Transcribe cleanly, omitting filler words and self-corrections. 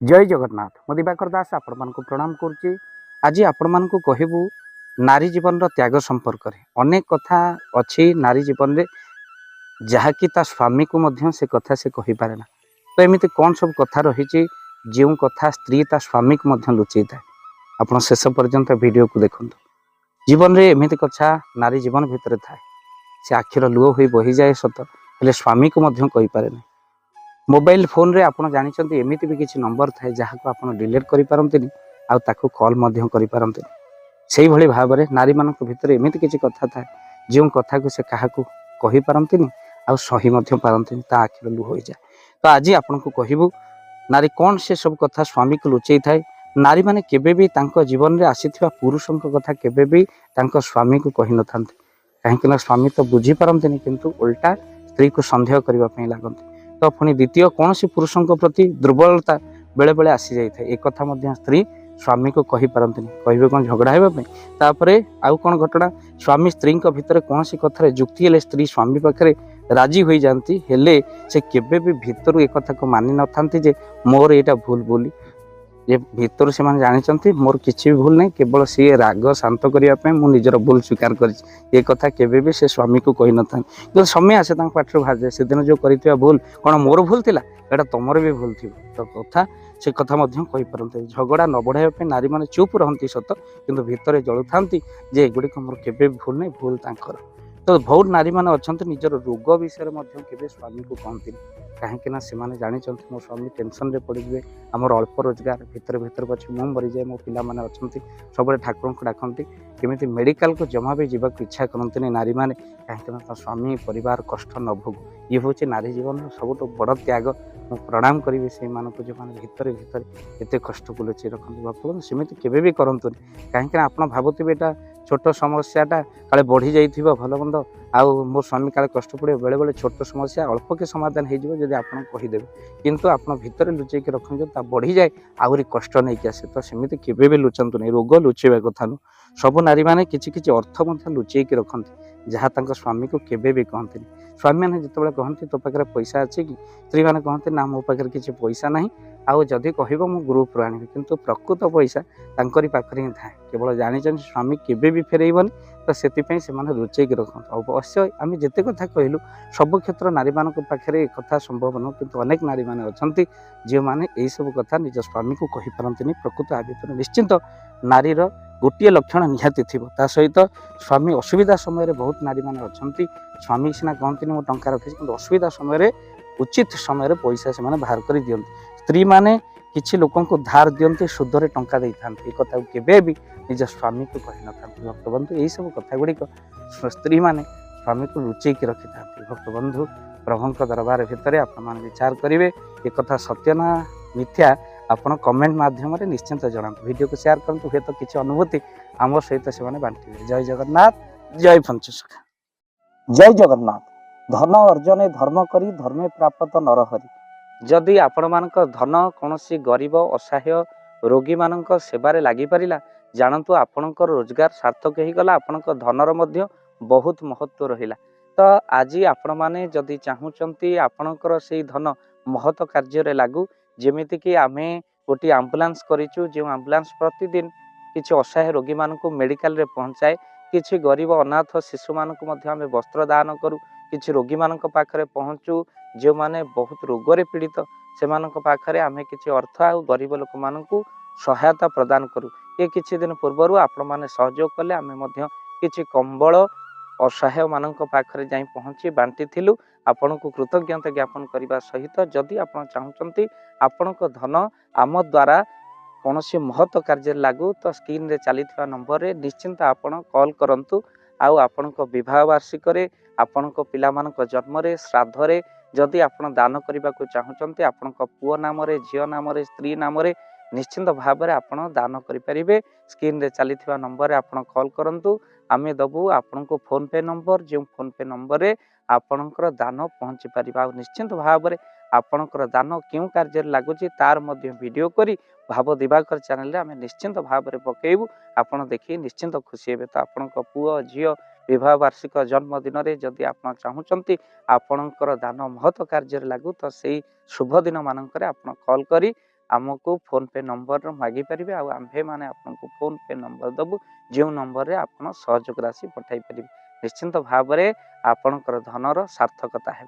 जय जगन्नाथ मो दिवाकर दास आपण मानक प्रणाम करुच्ची। आज आपण मानक कहबू नारी जीवन त्याग संपर्क में अनेक कथा अच्छी नारी जीवन में जहाँकि ता स्वामी को मध्य से कथा से कही पारे ना। तो एमती कौन सब कथा रही जो कथा स्त्री ता स्वामी को मध्य लुचई था। आप शेष पर्यंत वीडियो को देखु। जीवन में एमती कथा नारी जीवन भितर थाए से आखिर लुह हो बही जाए सत हेले स्वामी को मध्य कही पारे ना। मोबाइल फोन रे आपण जानते एमती भी किसी नंबर थाए जहाँ को आप डिलीट करें आउ कॉल करते से भाई भाव में नारी मान भर एमती किसी कथा थाए जो कथा को से क्या कही पारती आउ सही पारती आखिर लुह हो जाए। तो आज आपन को कहबू नारी कौन से सब कथा स्वामी को लुचई थाए। नारी माने केबे भी तांको जीवन में आसीथिबा पुरुषों कथा केबे भी तांको स्वामी को कही न थांते। कहीं स्वामी तो बुझी पारती किंतु उल्टा स्त्री को संदेह करने लगती। तो पुणी द्वितीय कौन सी पुरुषों प्रति दुर्बलता बेले बेले आसी जाए एक कथा स्त्री स्वामी को कही पारती कहे कौन झगड़ा होगापर आउ कौन घटना स्वामी स्त्री भितर कौन सी कथार जुक्ति हेले स्त्री स्वामी पाखे राजी हो जाती हेले से केबे भी भितर एक कथा को मानि न था जे मोर यहाँ भूल बोली जे भितर से जानते मोर किसी भी भूल नहीं केवल सी राग शांत करने मुझे निजर भूल स्वीकार कर कथा केबे भी से स्वामी को कही न था। जो समय आसे पाठ बाहर जाए से दिन जो कर भूल कौन मोर भूल थिला एटा तुमर भी भूल थी। तो कथा से कथा कही पारते झगड़ा न बढ़ाई नारी मैंने चुप रहती सत किंतु भितर जलु था जे एगुड़िक मोर केबे भूल नहीं भूल तांकर। तो बहुत नारी मैंने अच्छा निजर रोग विषय में स्वामी को कहती कहीं से जानते मो स्वामी टेंशन रे पड़ जाए आमर अल्प रोजगार भितर भितर पचे मु मरी जाए मो पिला माने अच्छा सब ठाकुर को डाकती केमी मेडिकल को जमा भी जावाक इच्छा करते नारी मैंने कहीं स्वामी परिवार कष्ट न भोग ये हूँ नारी जीवन सब बड़ त्याग। मु प्रणाम करी से जो मैंने भितर भितर एत कष्ट को लुचि रखते भक्तबंधु सेमती केवे भी करतु कहीं आप भावुवे एटा छोट समस्याटा काले बढ़ी जाइए भल बंद आउ मो स्वामी काले कष्ट पड़े बेले बेले छोट समस्या अल्प के समाधान हो आप कहीदेवे किंतु आप भितर लुचेक रखते बढ़ी जाए आहरी कष्ट नहीं कि आसे। तो सेमती केवे भी लुचातु नहीं रोग लुचेवा कथा नु सब नारी मैंने किसी अर्थ लुचेक रखते जहाँ तक स्वामी को केवे भी कहते। स्वामी मैंने जिते कहते तो पाखे पैसा अच्छे कि स्त्री मैंने कहते ना मो पाखे किसी पैसा ना आउ जदि कह मु ग्रुप आनी किंतु प्रकृत पैसा तांकरी पाखरे ही थाए केवल जानी स्वामी केवे भी फेरईबनी। तो से लुचेक रखते अवश्य आम जिते कथा कहलु सब क्षेत्र नारी मान पाखे कथा संभव नुह किंतु अनेक नारी मैंने अच्छा जो मैंने यही सब कथा निज स्वामी को कही पारती प्रकृत आ भर निश्चिंत नारीर गोटे लक्षण निहाती थी सहित स्वामी असुविधा समय बहुत नारी मैंने अच्छा स्वामी सीना कहती मो टंका रखी कि असुविधा समय उचित समय पैसा से बाहर कर दिखती स्त्री मैंने किसी लोक धार दिखती सुधरे टंका दे था कथा केवे भी निज स्वामी को कही न था। भक्तबंधु यही सब कथा गुड़िक स्त्री मैंने स्वामी को लुचेक रखी था। भक्तबंधु प्रभु दरबार भितर आप विचार करेंगे ये कथा सत्य ना मिथ्या आपन कमेंट माध्यम निश्चिंत जनातु वीडियो को शेयर करूँ हे तो किसी अनुभूति आम सहित से बांटे। जय जगन्नाथ जय पंचसखा जय जगन्नाथ। धन अर्जने धर्म करी धर्मे प्राप्त नरहरि जदि आपण मानक धन कौन गरीब असहाय रोगी मानक सेवारे लगी पारिला जानतु आपणकर रोजगार सार्थक हो गला आपणक धनर मध्य बहुत महत्व रहिला। तो आज आपण माने जदि चाहूचंती आपणकर से धन महत कार्य लागू जेमिति कि आमे गोटे आम्बुलांस करिचु जो आम्बुलांस प्रतिदिन किसी असहाय रोगी मानक मेडिकल रे पहुंचाए किसी गरीब अनाथ शिशु मानक मध्य आमे वस्त्र दान करू किसी रोगी मानक पाखरे पहुंचू जो माने बहुत रोगरे पीड़ित से पाखरे आमे किसी अर्थ आ गरीब लोक मानकू सहायता प्रदान करू। ये किछि दिन पूर्व आपण माने सहयोग कले आमे मध्य किछि कंबल असहाय मानक पाखरे जाई पहुंची बांटी थिलु आपण को कृतज्ञता ज्ञापन करने सहित जदि आप चाहूँगी आपण धन आम द्वारा कौन सी महत्व कार्य लागू तो स्क्रीन रे चली नंबर रे निश्चिंत आपण कॉल करंतु आउ आपण विवाह वार्षिक आपण पिला मानक जन्म रे श्राद्ध रे जदि आपण दान करने को चाहूँगी आपण पुओ नाम रे झियो नाम रे स्त्री नाम रे निश्चिंत भाव में आपण दान करें। स्क्रीन रे चली नंबर रे आपण कॉल करंतु आमे दबु आपण को फोन पे नंबर जो फोन पे नंबर रे आपणकर दान पहुँची पार निश्चिंत भाव में आपणकर दान क्यों कार्य लगुच तार मध्य वीडियो करी भाव दिवाकर चैनल रे आमे निश्चिंत भाव में पकेबू आपण देखी निश्चिंत खुशी हेबे। तो आपण पुओ झियो विवाह वार्षिक जन्मदिन में जदि आप चाहूँगी आपणकर दान महत्व कार्य लागू तो से शुभ दिन मानक आप कॉल करी आमको फोन पे नंबर मागिपारे आम्भे मैंने आपको फोन पे नंबर दबु जो नंबर रे आप सहयोग राशि पठाई पारे निश्चिंत भाव में आपणकर धनर सार्थकता है।